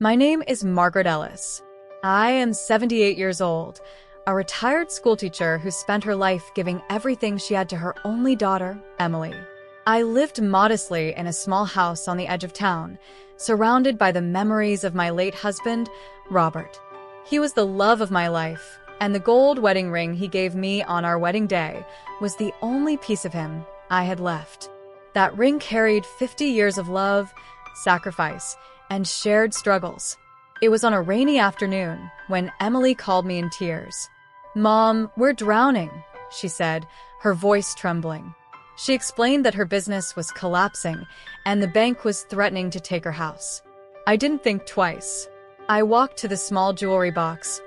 My name is Margaret Ellis. I am 78 years old, a retired schoolteacher who spent her life giving everything she had to her only daughter, Emily. I lived modestly in a small house on the edge of town, surrounded by the memories of my late husband, Robert. He was the love of my life, and the gold wedding ring he gave me on our wedding day was the only piece of him I had left. That ring carried 50 years of love, sacrifice, and shared struggles. It was on a rainy afternoon when Emily called me in tears. "Mom, we're drowning," she said, her voice trembling. She explained that her business was collapsing and the bank was threatening to take her house. I didn't think twice. I walked to the small jewelry box,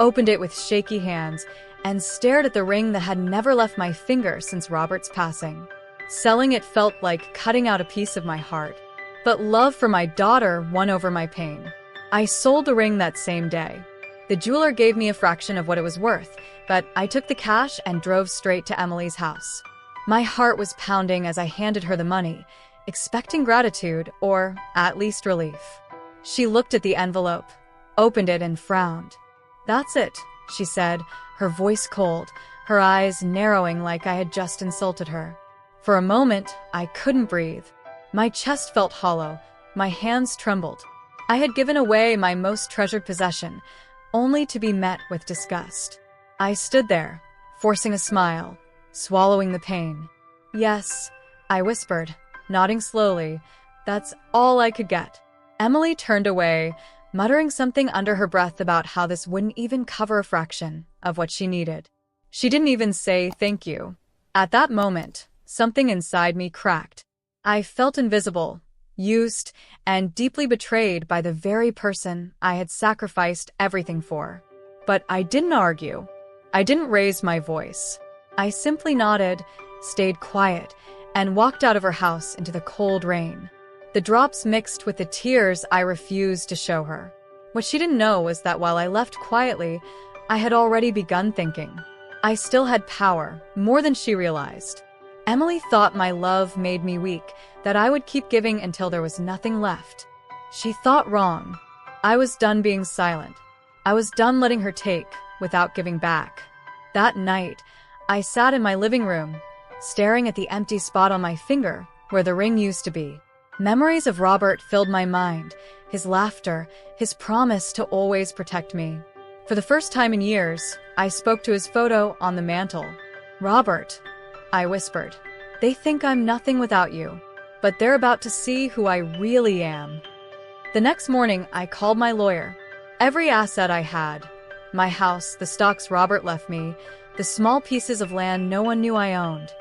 opened it with shaky hands, and stared at the ring that had never left my finger since Robert's passing. Selling it felt like cutting out a piece of my heart, but love for my daughter won over my pain. I sold the ring that same day. The jeweler gave me a fraction of what it was worth, but I took the cash and drove straight to Emily's house. My heart was pounding as I handed her the money, expecting gratitude or at least relief. She looked at the envelope, opened it, and frowned. "That's it," she said, her voice cold, her eyes narrowing like I had just insulted her. For a moment, I couldn't breathe. My chest felt hollow, my hands trembled. I had given away my most treasured possession, only to be met with disgust. I stood there, forcing a smile, swallowing the pain. "Yes," I whispered, nodding slowly. "That's all I could get." Emily turned away, muttering something under her breath about how this wouldn't even cover a fraction of what she needed. She didn't even say thank you. At that moment, something inside me cracked. I felt invisible, used, and deeply betrayed by the very person I had sacrificed everything for. But I didn't argue. I didn't raise my voice. I simply nodded, stayed quiet, and walked out of her house into the cold rain. The drops mixed with the tears I refused to show her. What she didn't know was that while I left quietly, I had already begun thinking. I still had power, more than she realized. Emily thought my love made me weak, that I would keep giving until there was nothing left. She thought wrong. I was done being silent. I was done letting her take without giving back. That night, I sat in my living room, staring at the empty spot on my finger where the ring used to be. Memories of Robert filled my mind, his laughter, his promise to always protect me. For the first time in years, I spoke to his photo on the mantle. "Robert," I whispered, "they think I'm nothing without you, but they're about to see who I really am." The next morning, I called my lawyer. Every asset I had, my house, the stocks Robert left me, the small pieces of land no one knew I owned,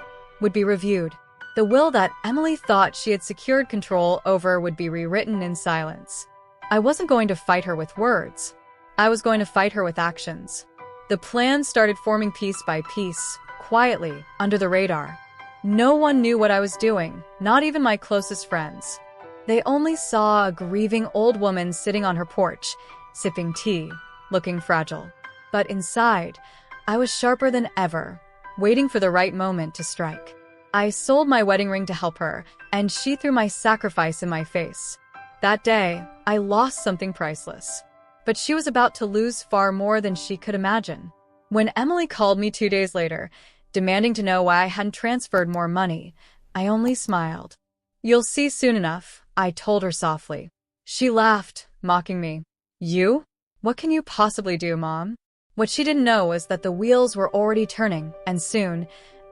would be reviewed. The will that Emily thought she had secured control over would be rewritten in silence. I wasn't going to fight her with words. I was going to fight her with actions. The plan started forming piece by piece, quietly, under the radar. No one knew what I was doing, not even my closest friends. They only saw a grieving old woman sitting on her porch, sipping tea, looking fragile. But inside, I was sharper than ever, waiting for the right moment to strike. I sold my wedding ring to help her, and she threw my sacrifice in my face. That day, I lost something priceless. But she was about to lose far more than she could imagine. When Emily called me 2 days later, demanding to know why I hadn't transferred more money, I only smiled. "You'll see soon enough," I told her softly. She laughed, mocking me. "You? What can you possibly do, Mom?" What she didn't know was that the wheels were already turning, and soon,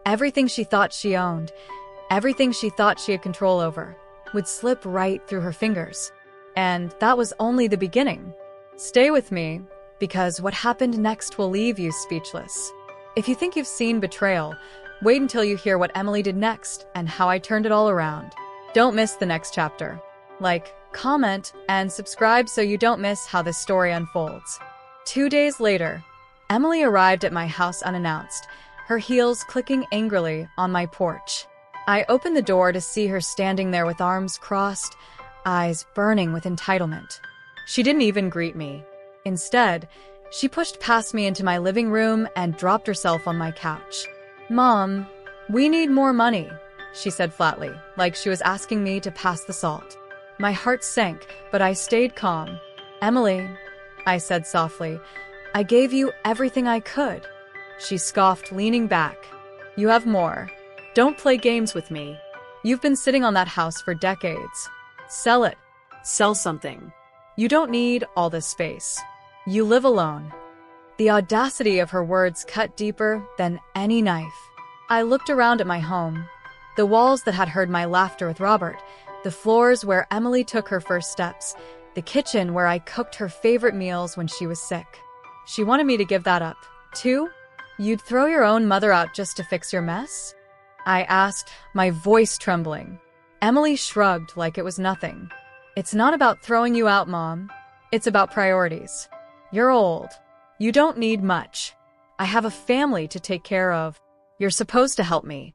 everything she thought she owned, everything she thought she had control over, would slip right through her fingers. And that was only the beginning. Stay with me, because what happened next will leave you speechless. If you think you've seen betrayal, wait until you hear what Emily did next and how I turned it all around. Don't miss the next chapter. Like, comment, and subscribe so you don't miss how this story unfolds. 2 days later, Emily arrived at my house unannounced, her heels clicking angrily on my porch. I opened the door to see her standing there with arms crossed, eyes burning with entitlement. She didn't even greet me. Instead, she pushed past me into my living room and dropped herself on my couch. "Mom, we need more money," she said flatly, like she was asking me to pass the salt. My heart sank, but I stayed calm. Emily, I said softly, I gave you everything I could. She scoffed, leaning back. You have more. Don't play games with me. You've been sitting on that house for decades. Sell it. Sell something. You don't need all this space. You live alone. The audacity of her words cut deeper than any knife. I looked around at my home. The walls that had heard my laughter with Robert, the floors where Emily took her first steps, the kitchen where I cooked her favorite meals when she was sick. She wanted me to give that up, too? You'd throw your own mother out just to fix your mess? I asked, my voice trembling. Emily shrugged like it was nothing. It's not about throwing you out, Mom. It's about priorities. You're old. You don't need much. I have a family to take care of. You're supposed to help me.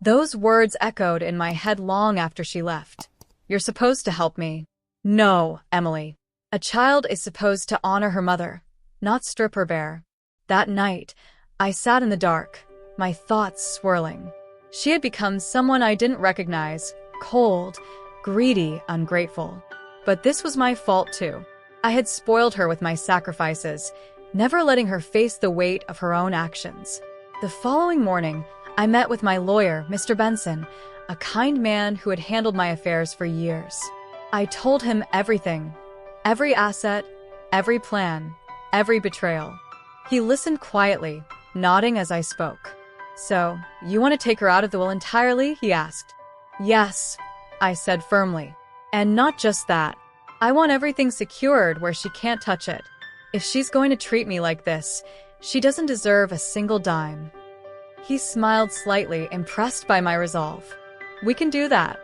Those words echoed in my head long after she left. You're supposed to help me. No, Emily. A child is supposed to honor her mother, not strip her bare. That night, I sat in the dark, my thoughts swirling. She had become someone I didn't recognize, cold, greedy, ungrateful. But this was my fault too. I had spoiled her with my sacrifices, never letting her face the weight of her own actions. The following morning, I met with my lawyer, Mr. Benson, a kind man who had handled my affairs for years. I told him everything, every asset, every plan, every betrayal. He listened quietly, nodding as I spoke. So, you want to take her out of the will entirely? He asked. Yes, I said firmly. And not just that. I want everything secured where she can't touch it. If she's going to treat me like this, she doesn't deserve a single dime. He smiled slightly, impressed by my resolve. We can do that.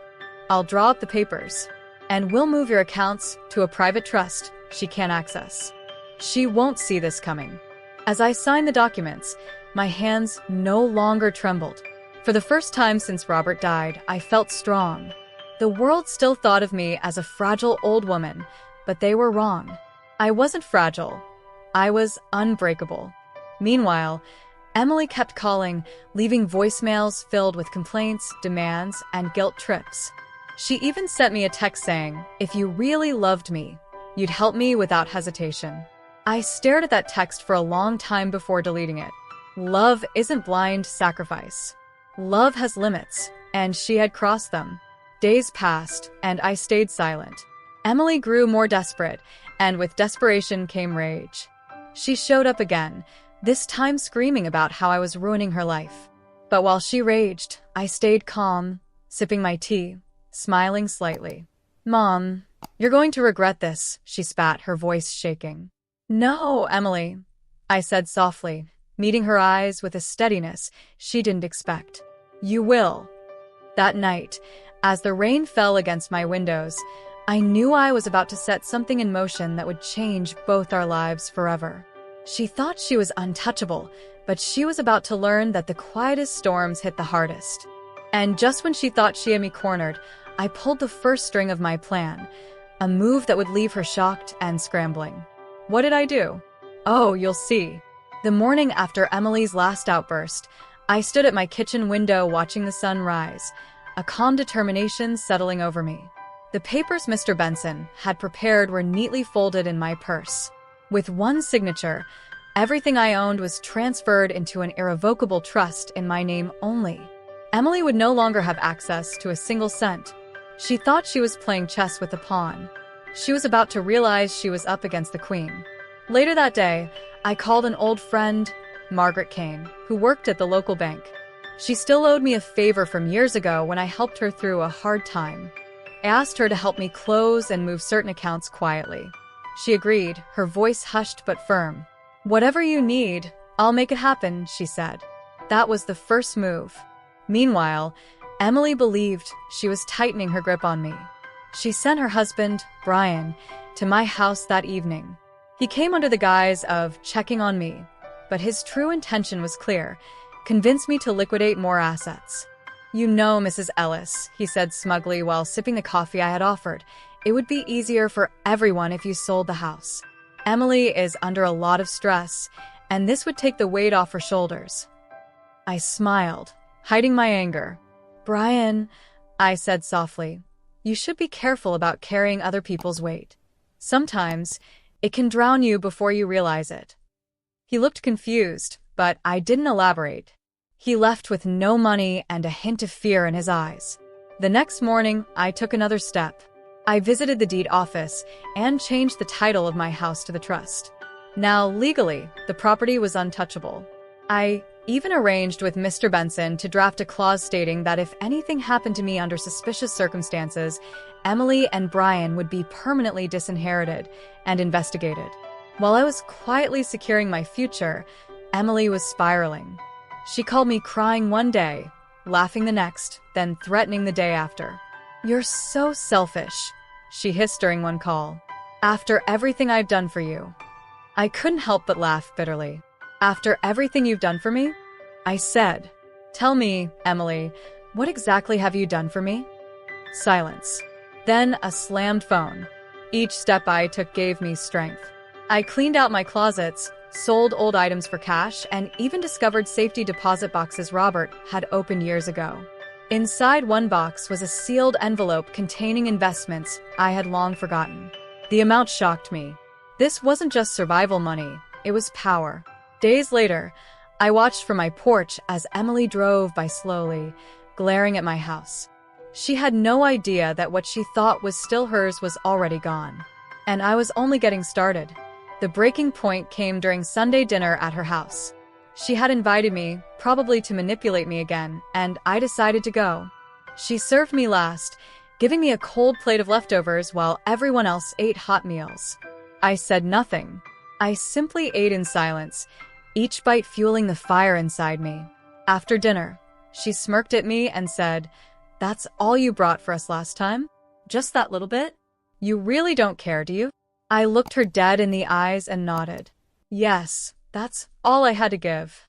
I'll draw up the papers. And we'll move your accounts to a private trust she can't access. She won't see this coming. As I signed the documents, my hands no longer trembled. For the first time since Robert died, I felt strong. The world still thought of me as a fragile old woman, but they were wrong. I wasn't fragile. I was unbreakable. Meanwhile, Emily kept calling, leaving voicemails filled with complaints, demands, and guilt trips. She even sent me a text saying, if you really loved me, you'd help me without hesitation. I stared at that text for a long time before deleting it. Love isn't blind sacrifice. Love has limits, and she had crossed them. Days passed, and I stayed silent. Emily grew more desperate, and with desperation came rage. She showed up again, this time screaming about how I was ruining her life. But while she raged, I stayed calm, sipping my tea, smiling slightly. Mom, you're going to regret this, she spat, her voice shaking. No, Emily, I said softly, meeting her eyes with a steadiness she didn't expect. You will. That night, as the rain fell against my windows, I knew I was about to set something in motion that would change both our lives forever. She thought she was untouchable, but she was about to learn that the quietest storms hit the hardest. And just when she thought she had me cornered, I pulled the first string of my plan, a move that would leave her shocked and scrambling. What did I do? Oh, you'll see. The morning after Emily's last outburst, I stood at my kitchen window watching the sun rise, a calm determination settling over me. The papers Mr. Benson had prepared were neatly folded in my purse. With one signature, everything I owned was transferred into an irrevocable trust in my name only. Emily would no longer have access to a single cent. She thought she was playing chess with a pawn. She was about to realize she was up against the queen. Later that day, I called an old friend, Margaret Kane, who worked at the local bank. She still owed me a favor from years ago when I helped her through a hard time. I asked her to help me close and move certain accounts quietly. She agreed, her voice hushed but firm. Whatever you need, I'll make it happen, she said. That was the first move. Meanwhile, Emily believed she was tightening her grip on me. She sent her husband, Brian, to my house that evening. He came under the guise of checking on me, but his true intention was clear: convince me to liquidate more assets. You know, Mrs. Ellis, he said smugly while sipping the coffee I had offered, it would be easier for everyone if you sold the house. Emily is under a lot of stress, and this would take the weight off her shoulders. I smiled, hiding my anger. Brian, I said softly, you should be careful about carrying other people's weight. Sometimes, it can drown you before you realize it. He looked confused, but I didn't elaborate. He left with no money and a hint of fear in his eyes. The next morning, I took another step. I visited the deed office and changed the title of my house to the trust. Now, legally, the property was untouchable. I even arranged with Mr. Benson to draft a clause stating that if anything happened to me under suspicious circumstances, Emily and Brian would be permanently disinherited and investigated. While I was quietly securing my future, Emily was spiraling. She called me crying one day, laughing the next, then threatening the day after. "You're so selfish," she hissed during one call. "After everything I've done for you." I couldn't help but laugh bitterly. "After everything you've done for me?" I said. "Tell me, Emily, what exactly have you done for me?" Silence. Then a slammed phone. Each step I took gave me strength. I cleaned out my closets, sold old items for cash, and even discovered safety deposit boxes Robert had opened years ago. Inside one box was a sealed envelope containing investments I had long forgotten. The amount shocked me. This wasn't just survival money, it was power. Days later, I watched from my porch as Emily drove by slowly, glaring at my house. She had no idea that what she thought was still hers was already gone. And I was only getting started. The breaking point came during Sunday dinner at her house. She had invited me, probably to manipulate me again, and I decided to go. She served me last, giving me a cold plate of leftovers while everyone else ate hot meals. I said nothing. I simply ate in silence, each bite fueling the fire inside me. After dinner, she smirked at me and said, "That's all you brought for us last time? Just that little bit? You really don't care, do you?" I looked her dead in the eyes and nodded. Yes, that's all I had to give.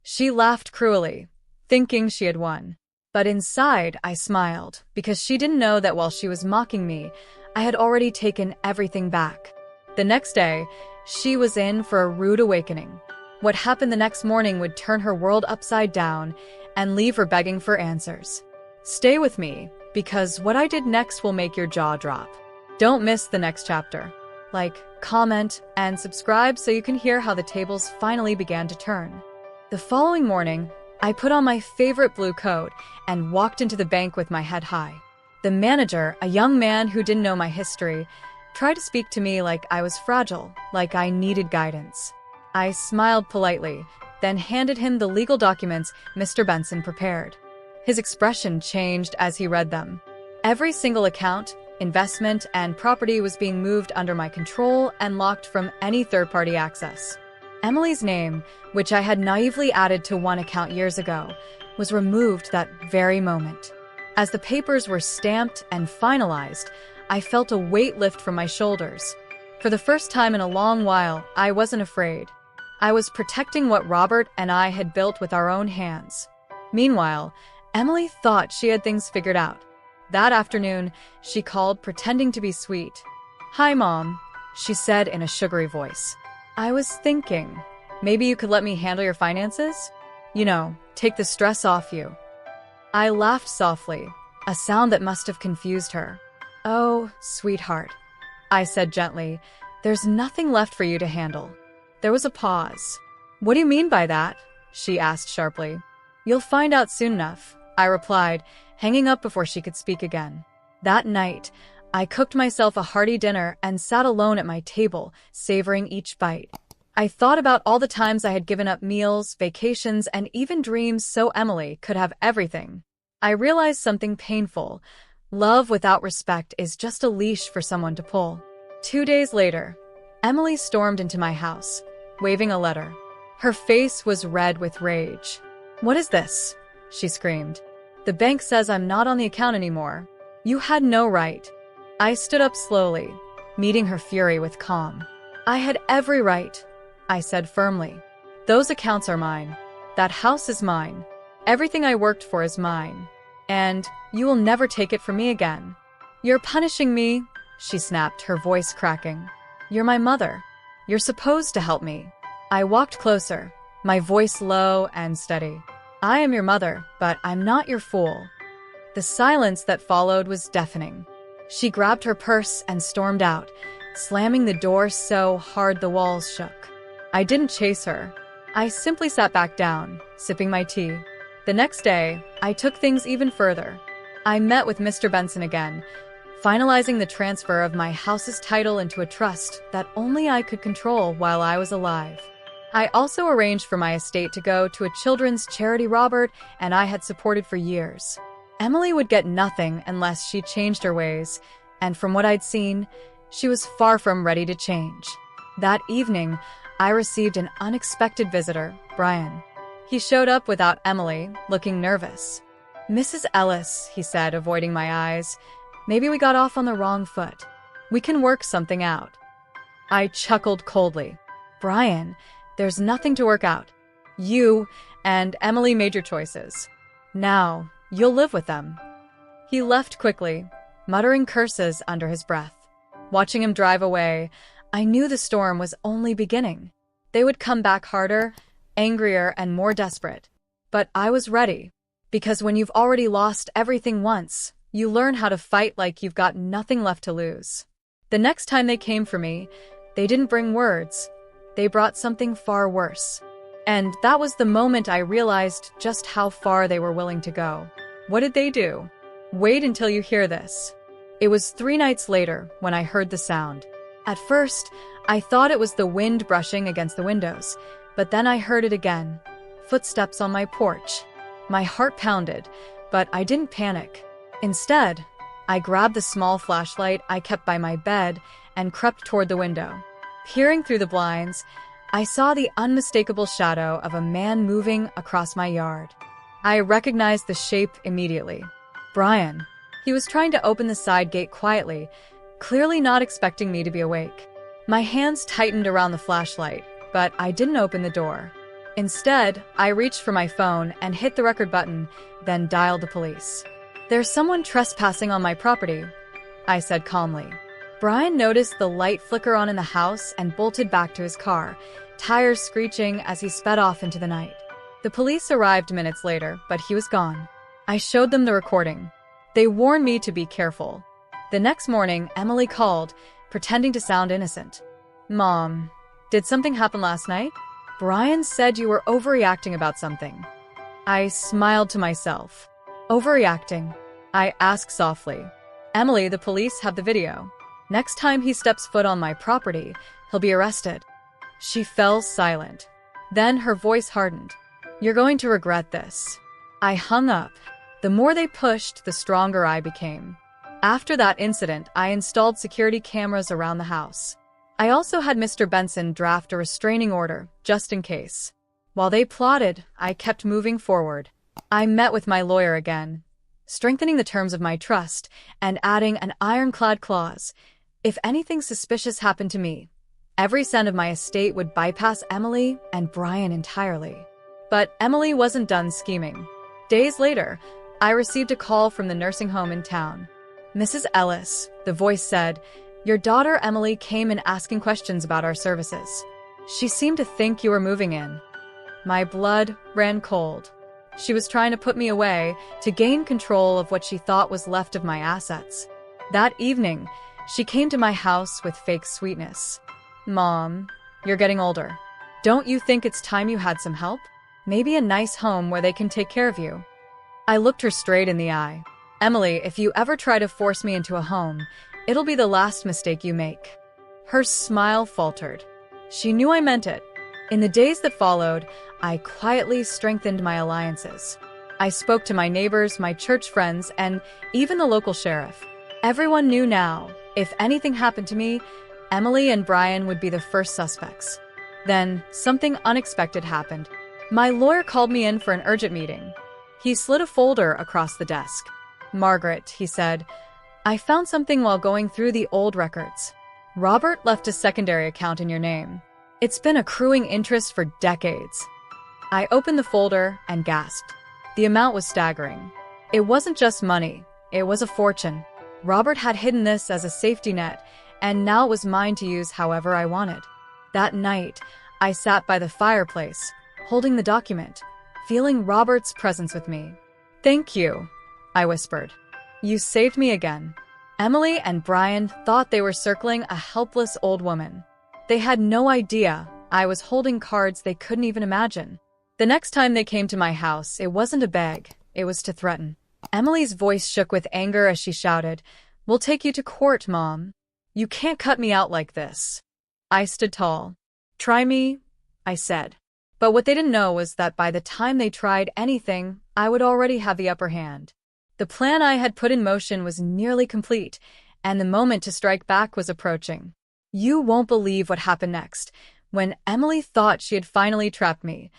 She laughed cruelly, thinking she had won. But inside, I smiled, because she didn't know that while she was mocking me, I had already taken everything back. The next day, she was in for a rude awakening. What happened the next morning would turn her world upside down and leave her begging for answers. Stay with me, because what I did next will make your jaw drop. Don't miss the next chapter. Like, comment, and subscribe so you can hear how the tables finally began to turn. The following morning, I put on my favorite blue coat and walked into the bank with my head high. The manager, a young man who didn't know my history, tried to speak to me like I was fragile, like I needed guidance. I smiled politely, then handed him the legal documents Mr. Benson prepared. His expression changed as he read them. Every single account, investment, and property was being moved under my control and locked from any third-party access. Emily's name, which I had naively added to one account years ago, was removed that very moment. As the papers were stamped and finalized, I felt a weight lift from my shoulders. For the first time in a long while, I wasn't afraid. I was protecting what Robert and I had built with our own hands. Meanwhile, Emily thought she had things figured out. That afternoon, she called, pretending to be sweet. "Hi, Mom," she said in a sugary voice. "I was thinking, maybe you could let me handle your finances? You know, take the stress off you." I laughed softly, a sound that must have confused her. "Oh, sweetheart," I said gently, "there's nothing left for you to handle." There was a pause. "What do you mean by that?" she asked sharply. "You'll find out soon enough," I replied, hanging up before she could speak again. That night, I cooked myself a hearty dinner and sat alone at my table, savoring each bite. I thought about all the times I had given up meals, vacations, and even dreams so Emily could have everything. I realized something painful. Love without respect is just a leash for someone to pull. 2 days later, Emily stormed into my house, waving a letter. Her face was red with rage. "What is this?" she screamed. "The bank says I'm not on the account anymore. You had no right." I stood up slowly, meeting her fury with calm. "I had every right," I said firmly. "Those accounts are mine. That house is mine. Everything I worked for is mine. And you will never take it from me again." "You're punishing me," she snapped, her voice cracking. "You're my mother. You're supposed to help me." I walked closer, my voice low and steady. "I am your mother, but I'm not your fool." The silence that followed was deafening. She grabbed her purse and stormed out, slamming the door so hard the walls shook. I didn't chase her. I simply sat back down, sipping my tea. The next day, I took things even further. I met with Mr. Benson again, finalizing the transfer of my house's title into a trust that only I could control while I was alive. I also arranged for my estate to go to a children's charity Robert and I had supported for years. Emily would get nothing unless she changed her ways, and from what I'd seen, she was far from ready to change. That evening, I received an unexpected visitor, Brian. He showed up without Emily, looking nervous. "Mrs. Ellis," he said, avoiding my eyes, "maybe we got off on the wrong foot. We can work something out." I chuckled coldly. "Brian, there's nothing to work out. You and Emily made your choices. Now, you'll live with them." He left quickly, muttering curses under his breath. Watching him drive away, I knew the storm was only beginning. They would come back harder, angrier, and more desperate. But I was ready, because when you've already lost everything once, you learn how to fight like you've got nothing left to lose. The next time they came for me, they didn't bring words. They brought something far worse. And that was the moment I realized just how far they were willing to go. What did they do? Wait until you hear this. It was 3 nights later when I heard the sound. At first, I thought it was the wind brushing against the windows, but then I heard it again. Footsteps on my porch. My heart pounded, but I didn't panic. Instead, I grabbed the small flashlight I kept by my bed and crept toward the window. Peering through the blinds, I saw the unmistakable shadow of a man moving across my yard. I recognized the shape immediately. Brian. He was trying to open the side gate quietly, clearly not expecting me to be awake. My hands tightened around the flashlight, but I didn't open the door. Instead, I reached for my phone and hit the record button, then dialed the police. "There's someone trespassing on my property," I said calmly. Brian noticed the light flicker on in the house and bolted back to his car, tires screeching as he sped off into the night. The police arrived minutes later, but he was gone. I showed them the recording. They warned me to be careful. The next morning, Emily called, pretending to sound innocent. "Mom, did something happen last night? Brian said you were overreacting about something." I smiled to myself. "Overreacting?" I asked softly. "Emily, the police have the video. Next time he steps foot on my property, he'll be arrested." She fell silent. Then her voice hardened. "You're going to regret this." I hung up. The more they pushed, the stronger I became. After that incident, I installed security cameras around the house. I also had Mr. Benson draft a restraining order, just in case. While they plotted, I kept moving forward. I met with my lawyer again, strengthening the terms of my trust and adding an ironclad clause. If anything suspicious happened to me, every cent of my estate would bypass Emily and Brian entirely. But Emily wasn't done scheming. Days later, I received a call from the nursing home in town. "Mrs. Ellis," the voice said, "your daughter Emily came in asking questions about our services. She seemed to think you were moving in." My blood ran cold. She was trying to put me away to gain control of what she thought was left of my assets. That evening, she came to my house with fake sweetness. "Mom, you're getting older. Don't you think it's time you had some help? Maybe a nice home where they can take care of you?" I looked her straight in the eye. "Emily, if you ever try to force me into a home, it'll be the last mistake you make." Her smile faltered. She knew I meant it. In the days that followed, I quietly strengthened my alliances. I spoke to my neighbors, my church friends, and even the local sheriff. Everyone knew now, if anything happened to me, Emily and Brian would be the first suspects. Then, something unexpected happened. My lawyer called me in for an urgent meeting. He slid a folder across the desk. "Margaret," he said, "I found something while going through the old records. Robert left a secondary account in your name. It's been accruing interest for decades." I opened the folder and gasped. The amount was staggering. It wasn't just money, it was a fortune. Robert had hidden this as a safety net, and now it was mine to use however I wanted. That night, I sat by the fireplace, holding the document, feeling Robert's presence with me. "Thank you," I whispered. "You saved me again." Emily and Brian thought they were circling a helpless old woman. They had no idea I was holding cards they couldn't even imagine. The next time they came to my house, it wasn't to beg, it was to threaten. Emily's voice shook with anger as she shouted, "We'll take you to court, Mom. You can't cut me out like this." I stood tall. "Try me," I said. But what they didn't know was that by the time they tried anything, I would already have the upper hand. The plan I had put in motion was nearly complete, and the moment to strike back was approaching. You won't believe what happened next, when Emily thought she had finally trapped me,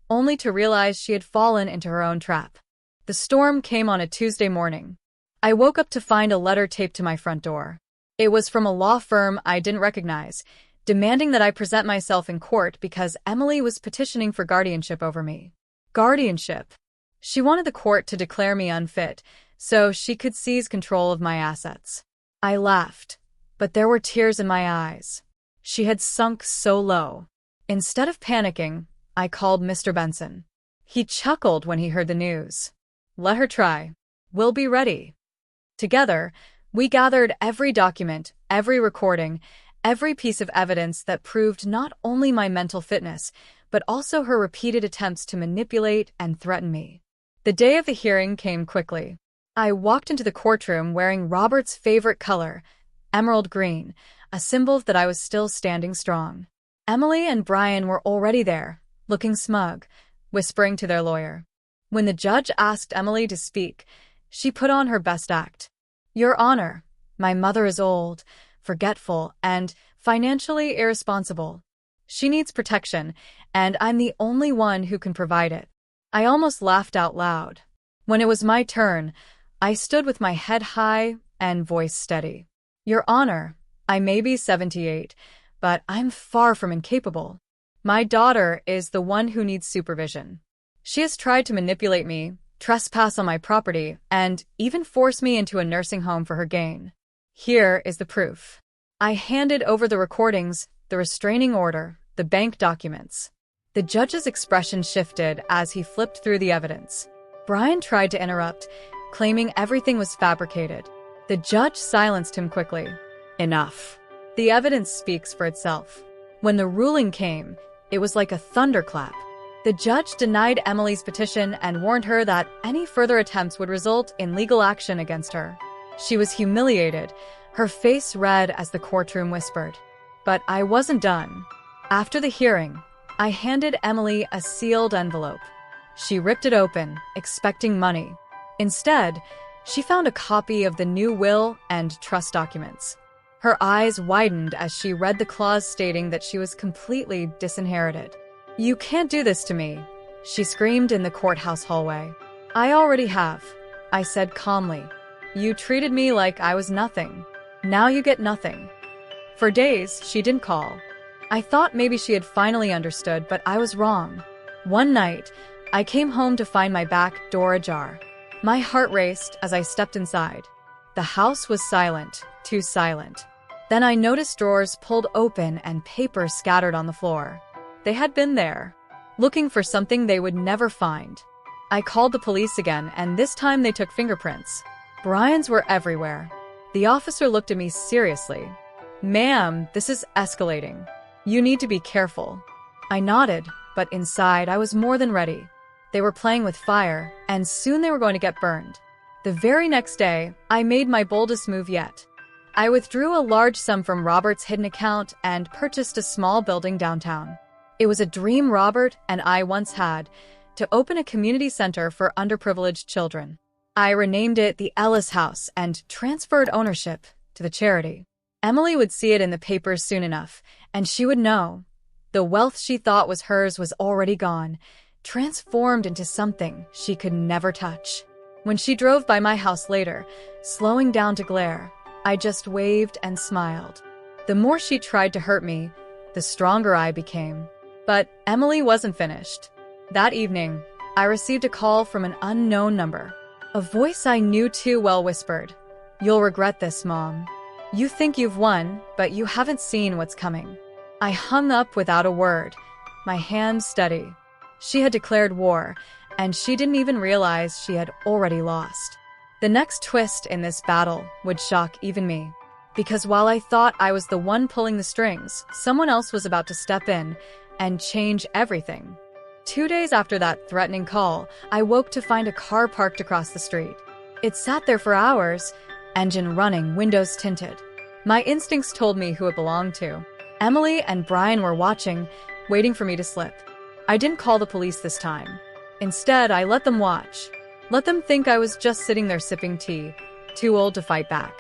only to realize she had fallen into her own trap. The storm came on a Tuesday morning. I woke up to find a letter taped to my front door. It was from a law firm I didn't recognize, demanding that I present myself in court because Emily was petitioning for guardianship over me. Guardianship. She wanted the court to declare me unfit, so she could seize control of my assets. I laughed, but there were tears in my eyes. She had sunk so low. Instead of panicking, I called Mr. Benson. He chuckled when he heard the news. "Let her try. We'll be ready." Together, we gathered every document, every recording, every piece of evidence that proved not only my mental fitness, but also her repeated attempts to manipulate and threaten me. The day of the hearing came quickly. I walked into the courtroom wearing Robert's favorite color, emerald green, a symbol that I was still standing strong. Emily and Brian were already there, looking smug, whispering to their lawyer. When the judge asked Emily to speak, she put on her best act. "Your Honor, my mother is old, forgetful, and financially irresponsible. She needs protection, and I'm the only one who can provide it." I almost laughed out loud. When it was my turn, I stood with my head high and voice steady. "Your Honor, I may be 78, but I'm far from incapable. My daughter is the one who needs supervision. She has tried to manipulate me, trespass on my property, and even force me into a nursing home for her gain. Here is the proof." I handed over the recordings, the restraining order, the bank documents. The judge's expression shifted as he flipped through the evidence. Brian tried to interrupt, claiming everything was fabricated. The judge silenced him quickly. "Enough. The evidence speaks for itself." When the ruling came, it was like a thunderclap. The judge denied Emily's petition and warned her that any further attempts would result in legal action against her. She was humiliated, her face red as the courtroom whispered. But I wasn't done. After the hearing, I handed Emily a sealed envelope. She ripped it open, expecting money. Instead, she found a copy of the new will and trust documents. Her eyes widened as she read the clause stating that she was completely disinherited. "You can't do this to me," she screamed in the courthouse hallway. "I already have," I said calmly. "You treated me like I was nothing. Now you get nothing." For days, she didn't call. I thought maybe she had finally understood, but I was wrong. One night, I came home to find my back door ajar. My heart raced as I stepped inside. The house was silent, too silent. Then I noticed drawers pulled open and papers scattered on the floor. They had been there, looking for something they would never find. I called the police again, and this time they took fingerprints. Brian's were everywhere. The officer looked at me seriously. "Ma'am, this is escalating. You need to be careful." I nodded, but inside I was more than ready. They were playing with fire, and soon they were going to get burned. The very next day, I made my boldest move yet. I withdrew a large sum from Robert's hidden account and purchased a small building downtown. It was a dream Robert and I once had, to open a community center for underprivileged children. I renamed it the Ellis House and transferred ownership to the charity. Emily would see it in the papers soon enough, and she would know. The wealth she thought was hers was already gone, transformed into something she could never touch. When she drove by my house later, slowing down to glare, I just waved and smiled. The more she tried to hurt me, the stronger I became. But Emily wasn't finished. That evening, I received a call from an unknown number. A voice I knew too well whispered, "You'll regret this, Mom. You think you've won, but you haven't seen what's coming." I hung up without a word, my hands steady. She had declared war, and she didn't even realize she had already lost. The next twist in this battle would shock even me. Because while I thought I was the one pulling the strings, someone else was about to step in and change everything. 2 days after that threatening call, I woke to find a car parked across the street. It sat there for hours, engine running, windows tinted. My instincts told me who it belonged to. Emily and Brian were watching, waiting for me to slip. I didn't call the police this time. Instead, I let them watch. Let them think I was just sitting there sipping tea, too old to fight back.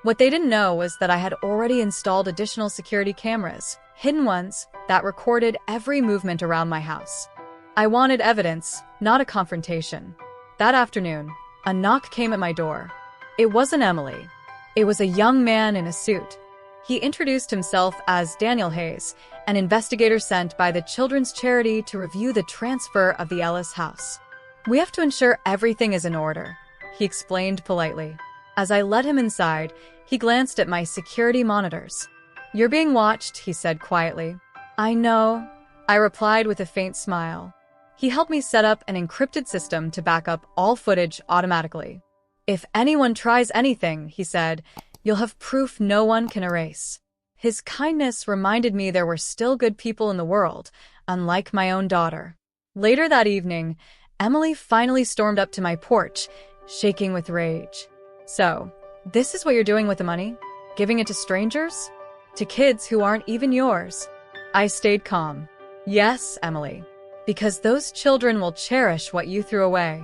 What they didn't know was that I had already installed additional security cameras, hidden ones, that recorded every movement around my house. I wanted evidence, not a confrontation. That afternoon, a knock came at my door. It wasn't Emily. It was a young man in a suit. He introduced himself as Daniel Hayes, an investigator sent by the children's charity to review the transfer of the Ellis house. "We have to ensure everything is in order," he explained politely. As I led him inside, he glanced at my security monitors. "You're being watched," he said quietly. "I know," I replied with a faint smile. He helped me set up an encrypted system to back up all footage automatically. "If anyone tries anything," he said, "you'll have proof no one can erase." His kindness reminded me there were still good people in the world, unlike my own daughter. Later that evening, Emily finally stormed up to my porch, shaking with rage. "So, this is what you're doing with the money? Giving it to strangers? To kids who aren't even yours?" I stayed calm. "Yes, Emily. Because those children will cherish what you threw away."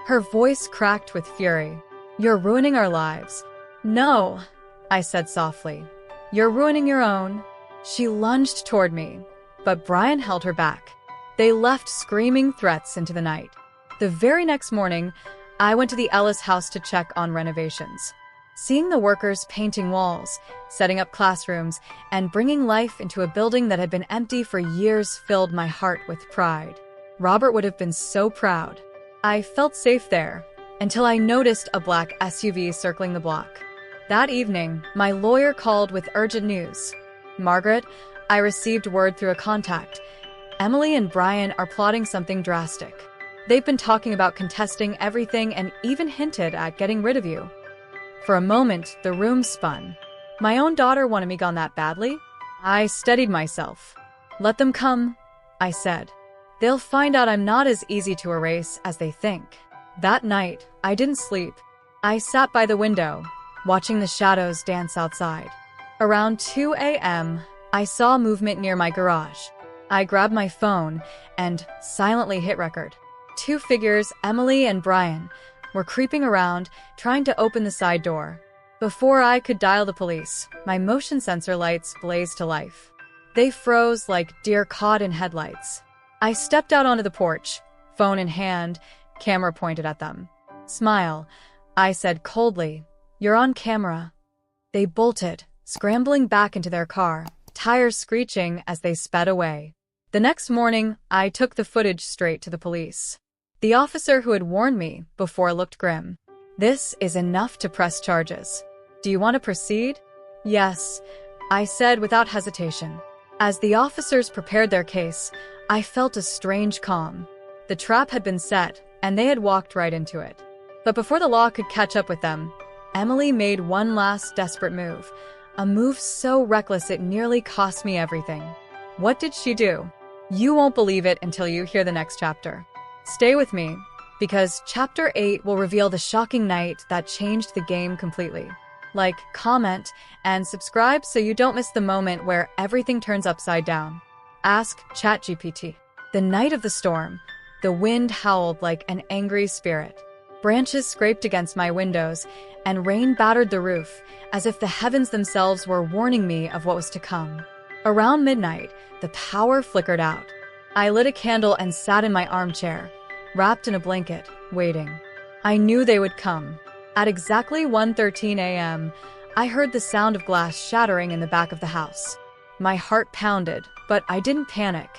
Her voice cracked with fury. "You're ruining our lives." "No," I said softly. "You're ruining your own." She lunged toward me, but Brian held her back. They left screaming threats into the night. The very next morning, I went to the Ellis house to check on renovations. Seeing the workers painting walls, setting up classrooms, and bringing life into a building that had been empty for years filled my heart with pride. Robert would have been so proud. I felt safe there, until I noticed a black SUV circling the block. That evening, my lawyer called with urgent news. "Margaret, I received word through a contact. Emily and Brian are plotting something drastic. They've been talking about contesting everything and even hinted at getting rid of you." For a moment, the room spun. My own daughter wanted me gone that badly? I steadied myself. "Let them come," I said. "They'll find out I'm not as easy to erase as they think." That night, I didn't sleep. I sat by the window, watching the shadows dance outside. Around 2 a.m., I saw movement near my garage. I grabbed my phone and silently hit record. 2 figures, Emily and Brian, were creeping around, trying to open the side door. Before I could dial the police, my motion sensor lights blazed to life. They froze like deer caught in headlights. I stepped out onto the porch, phone in hand, camera pointed at them. "Smile," I said coldly. "You're on camera." They bolted, scrambling back into their car, tires screeching as they sped away. The next morning, I took the footage straight to the police. The officer who had warned me before looked grim. "This is enough to press charges. Do you want to proceed?" "Yes," I said without hesitation. As the officers prepared their case, I felt a strange calm. The trap had been set, and they had walked right into it. But before the law could catch up with them, Emily made one last desperate move, a move so reckless it nearly cost me everything. What did she do? You won't believe it until you hear the next chapter. Stay with me, because Chapter 8 will reveal the shocking night that changed the game completely. Like, comment, and subscribe so you don't miss the moment where everything turns upside down. Ask ChatGPT. The night of the storm, the wind howled like an angry spirit. Branches scraped against my windows, and rain battered the roof, as if the heavens themselves were warning me of what was to come. Around midnight, the power flickered out. I lit a candle and sat in my armchair, wrapped in a blanket, waiting. I knew they would come. At exactly 1:13 a.m., I heard the sound of glass shattering in the back of the house. My heart pounded, but I didn't panic.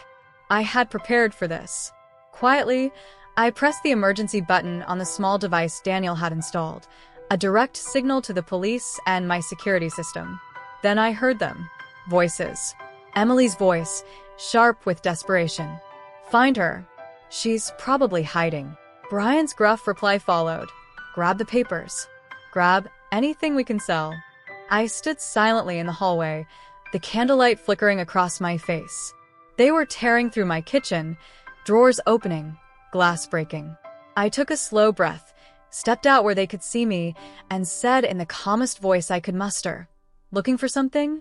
I had prepared for this. Quietly, I pressed the emergency button on the small device Daniel had installed, a direct signal to the police and my security system. Then I heard them. Voices. Emily's voice, sharp with desperation. "Find her. She's probably hiding." Brian's gruff reply followed. grab the papers. Grab anything we can sell. I stood silently in the hallway, the candlelight flickering across my face. They were tearing through my kitchen, drawers opening, glass breaking. I took a slow breath, stepped out where they could see me, and said in the calmest voice I could muster, "Looking for something?"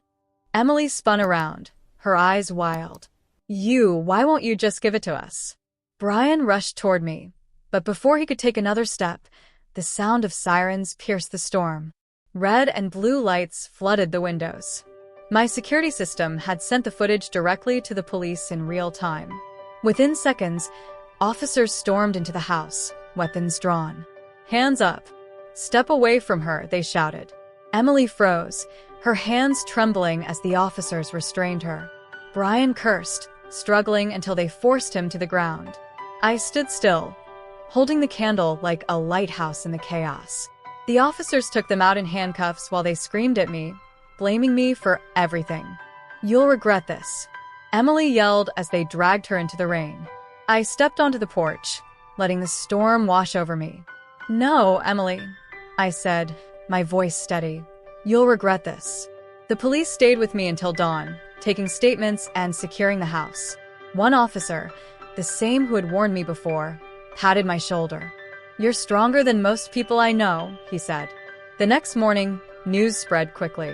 Emily spun around, her eyes wild. Why won't you just give it to us?" Brian rushed toward me, but before he could take another step, the sound of sirens pierced the storm. Red and blue lights flooded the windows. My security system had sent the footage directly to the police in real time. Within seconds, officers stormed into the house, weapons drawn. "Hands up! Step away from her," they shouted. Emily froze, her hands trembling as the officers restrained her. Brian cursed, struggling until they forced him to the ground. I stood still, holding the candle like a lighthouse in the chaos. The officers took them out in handcuffs while they screamed at me, blaming me for everything. "You'll regret this," Emily yelled as they dragged her into the rain. I stepped onto the porch, letting the storm wash over me. "No, Emily," I said, my voice steady. "You'll regret this." The police stayed with me until dawn, taking statements and securing the house. One officer, the same who had warned me before, patted my shoulder. "You're stronger than most people I know," he said. The next morning, news spread quickly.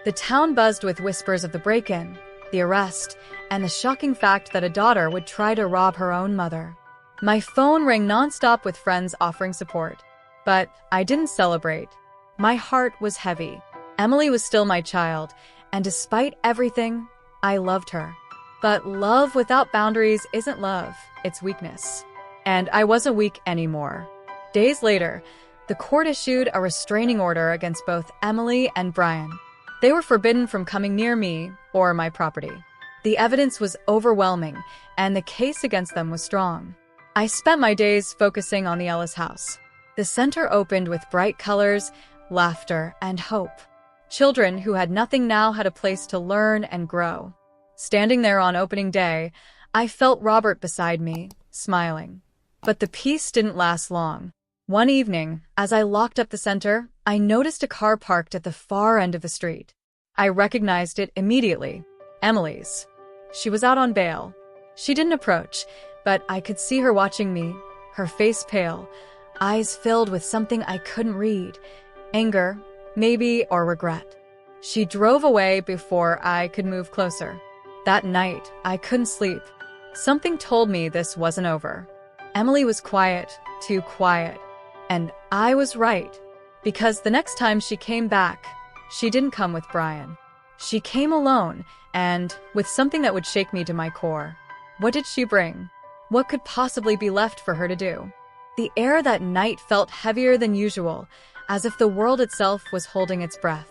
The town buzzed with whispers of the break-in, the arrest, and the shocking fact that a daughter would try to rob her own mother. My phone rang nonstop with friends offering support. But I didn't celebrate. My heart was heavy. Emily was still my child, and despite everything, I loved her. But love without boundaries isn't love, it's weakness. And I wasn't weak anymore. Days later, the court issued a restraining order against both Emily and Brian. They were forbidden from coming near me or my property. The evidence was overwhelming, and the case against them was strong. I spent my days focusing on the Ellis house. The center opened with bright colors, laughter, and hope. Children who had nothing now had a place to learn and grow. Standing there on opening day, I felt Robert beside me, smiling. But the peace didn't last long. One evening, as I locked up the center, I noticed a car parked at the far end of the street. I recognized it immediately. Emily's. She was out on bail. She didn't approach, but I could see her watching me, her face pale, eyes filled with something I couldn't read. Anger, maybe, or regret. She drove away before I could move closer. That night, I couldn't sleep. Something told me this wasn't over. Emily was quiet, too quiet. And I was right. Because the next time she came back, she didn't come with Brian. She came alone, and with something that would shake me to my core. What did she bring? What could possibly be left for her to do? The air that night felt heavier than usual, as if the world itself was holding its breath.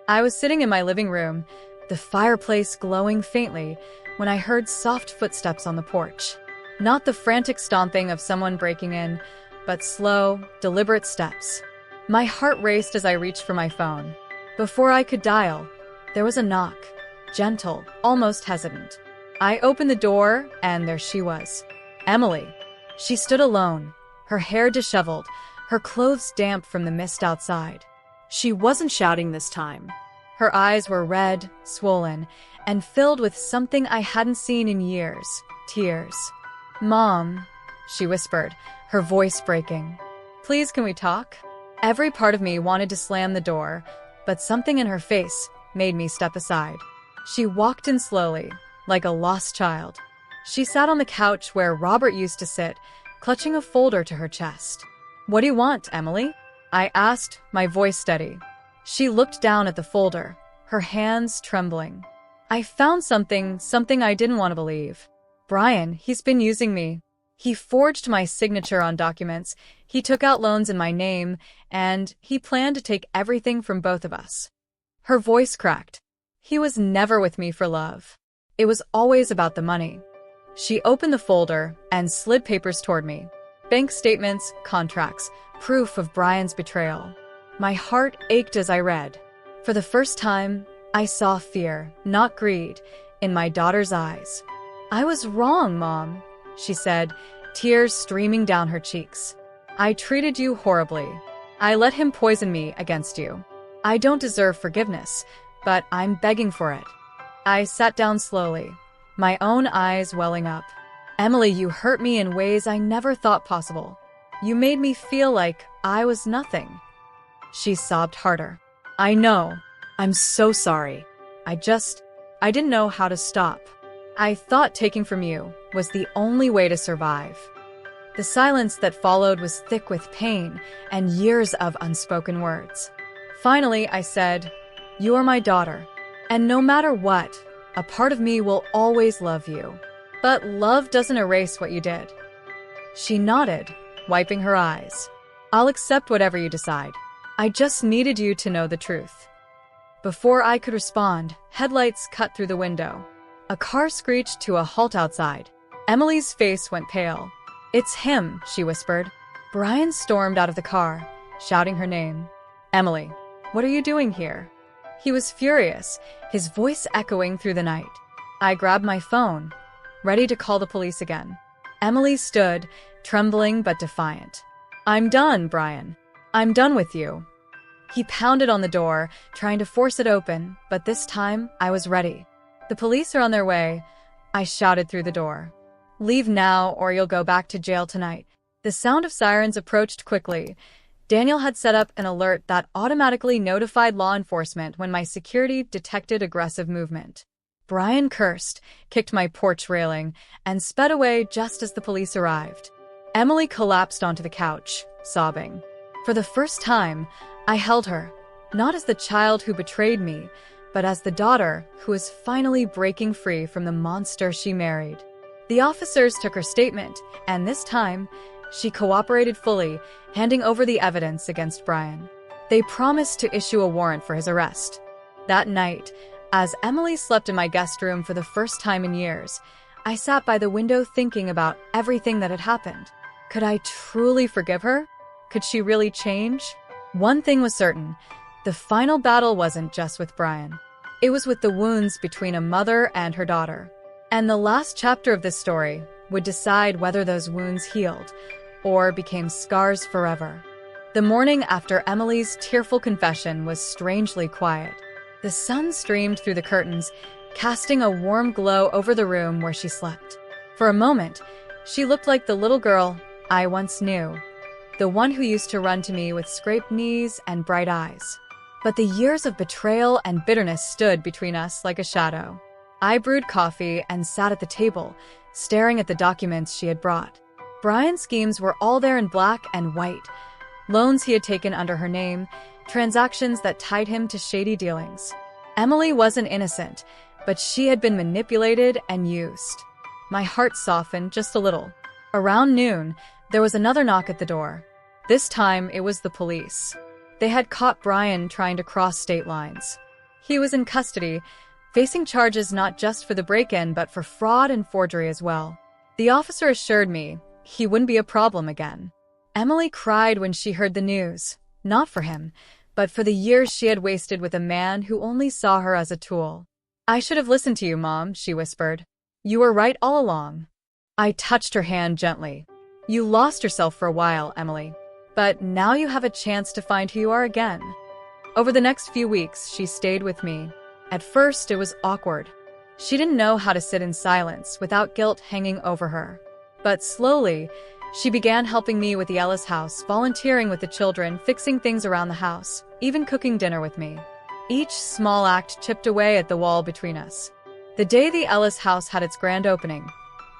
I was sitting in my living room, the fireplace glowing faintly, when I heard soft footsteps on the porch. Not the frantic stomping of someone breaking in, but slow, deliberate steps. My heart raced as I reached for my phone. Before I could dial, there was a knock, gentle, almost hesitant. I opened the door, and there she was. Emily. She stood alone, her hair disheveled, her clothes damp from the mist outside. She wasn't shouting this time. Her eyes were red, swollen, and filled with something I hadn't seen in years, tears. "Mom," she whispered, her voice breaking. "Please, can we talk?" Every part of me wanted to slam the door, but something in her face made me step aside. She walked in slowly, like a lost child. She sat on the couch where Robert used to sit, clutching a folder to her chest. "What do you want, Emily?" I asked, my voice steady. She looked down at the folder, her hands trembling. "I found something I didn't want to believe. Brian, he's been using me. He forged my signature on documents, he took out loans in my name, and he planned to take everything from both of us." Her voice cracked. "He was never with me for love. It was always about the money." She opened the folder and slid papers toward me. Bank statements, contracts, proof of Brian's betrayal. My heart ached as I read. For the first time, I saw fear, not greed, in my daughter's eyes. "I was wrong, Mom," she said, tears streaming down her cheeks. "I treated you horribly. I let him poison me against you. I don't deserve forgiveness, but I'm begging for it. I sat down slowly, my own eyes welling up. Emily, you hurt me in ways I never thought possible. You made me feel like I was nothing. She sobbed harder. I know. I'm so sorry. I didn't know how to stop. I thought taking from you was the only way to survive. The silence that followed was thick with pain and years of unspoken words. Finally, I said, "You are my daughter, and no matter what, a part of me will always love you. But love doesn't erase what you did." She nodded, wiping her eyes. "I'll accept whatever you decide. I just needed you to know the truth." Before I could respond, headlights cut through the window. A car screeched to a halt outside. Emily's face went pale. "It's him," she whispered. Brian stormed out of the car, shouting her name. "Emily, what are you doing here?" He was furious, his voice echoing through the night. I grabbed my phone, ready to call the police again. Emily stood, trembling but defiant. "I'm done, Brian. I'm done with you." He pounded on the door, trying to force it open, but this time I was ready. "The police are on their way," I shouted through the door. "Leave now or you'll go back to jail tonight." The sound of sirens approached quickly. Daniel had set up an alert that automatically notified law enforcement when my security detected aggressive movement. Brian cursed, kicked my porch railing, and sped away just as the police arrived. Emily collapsed onto the couch, sobbing. For the first time, I held her, not as the child who betrayed me, but as the daughter who was finally breaking free from the monster she married. The officers took her statement, and this time, she cooperated fully, handing over the evidence against Brian. They promised to issue a warrant for his arrest. That night, as Emily slept in my guest room for the first time in years, I sat by the window thinking about everything that had happened. Could I truly forgive her? Could she really change? One thing was certain, the final battle wasn't just with Brian. It was with the wounds between a mother and her daughter. And the last chapter of this story would decide whether those wounds healed or became scars forever. The morning after Emily's tearful confession was strangely quiet. The sun streamed through the curtains, casting a warm glow over the room where she slept. For a moment, she looked like the little girl I once knew, the one who used to run to me with scraped knees and bright eyes. But the years of betrayal and bitterness stood between us like a shadow. I brewed coffee and sat at the table, staring at the documents she had brought. Brian's schemes were all there in black and white. Loans he had taken under her name, transactions that tied him to shady dealings. Emily wasn't innocent, but she had been manipulated and used. My heart softened just a little. Around noon, there was another knock at the door. This time, it was the police. They had caught Brian trying to cross state lines. He was in custody, facing charges not just for the break-in but for fraud and forgery as well. The officer assured me he wouldn't be a problem again. Emily cried when she heard the news, not for him, but for the years she had wasted with a man who only saw her as a tool. "I should have listened to you, Mom," she whispered. "You were right all along." I touched her hand gently. "You lost yourself for a while, Emily, but now you have a chance to find who you are again." Over the next few weeks, she stayed with me. At first, it was awkward. She didn't know how to sit in silence without guilt hanging over her. But slowly, she began helping me with the Ellis house, volunteering with the children, fixing things around the house, even cooking dinner with me. Each small act chipped away at the wall between us. The day the Ellis house had its grand opening,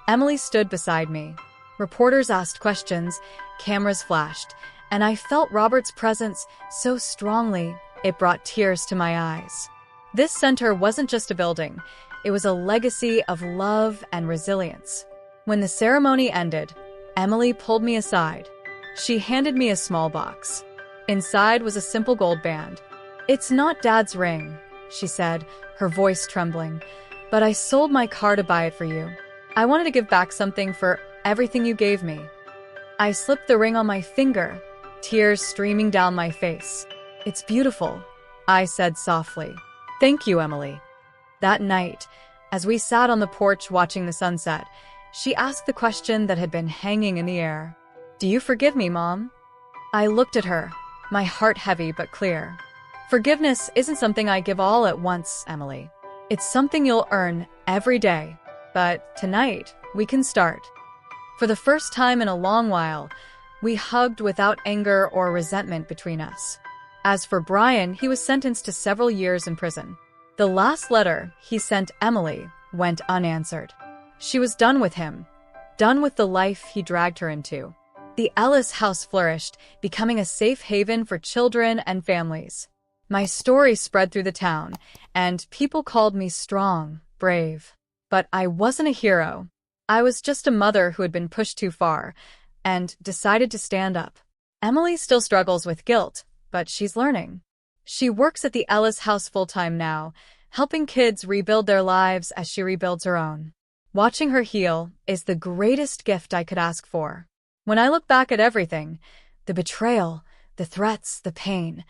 Emily stood beside me. Reporters asked questions, cameras flashed, and I felt Robert's presence so strongly it brought tears to my eyes. This center wasn't just a building, it was a legacy of love and resilience. When the ceremony ended, Emily pulled me aside. She handed me a small box. Inside was a simple gold band. "It's not Dad's ring," she said, her voice trembling, "but I sold my car to buy it for you. I wanted to give back something for everything you gave me." I slipped the ring on my finger, tears streaming down my face. "It's beautiful," I said softly. "Thank you, Emily." That night, as we sat on the porch watching the sunset, she asked the question that had been hanging in the air. "Do you forgive me, Mom?" I looked at her, my heart heavy but clear. Forgiveness isn't something I give all at once, Emily. It's something you'll earn every day. But tonight, we can start. For the first time in a long while, we hugged without anger or resentment between us. As for Brian, he was sentenced to several years in prison. The last letter he sent Emily went unanswered. She was done with him, done with the life he dragged her into. The Ellis house flourished, becoming a safe haven for children and families. My story spread through the town, and people called me strong, brave. But I wasn't a hero. I was just a mother who had been pushed too far, and decided to stand up. Emily still struggles with guilt, but she's learning. She works at the Ellis house full-time now, helping kids rebuild their lives as she rebuilds her own. Watching her heal is the greatest gift I could ask for. When I look back at everything, the betrayal, the threats, the pain,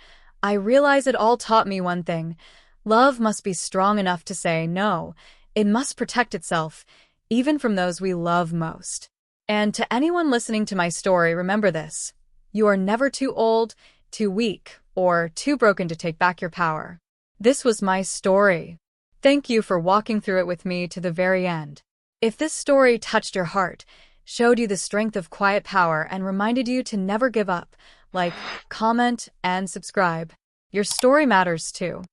I realize it all taught me one thing. Love must be strong enough to say no. It must protect itself, even from those we love most. And to anyone listening to my story, remember this. You are never too old, too weak, or too broken to take back your power. This was my story. Thank you for walking through it with me to the very end. If this story touched your heart, showed you the strength of quiet power, and reminded you to never give up, like, comment, and subscribe. Your story matters too.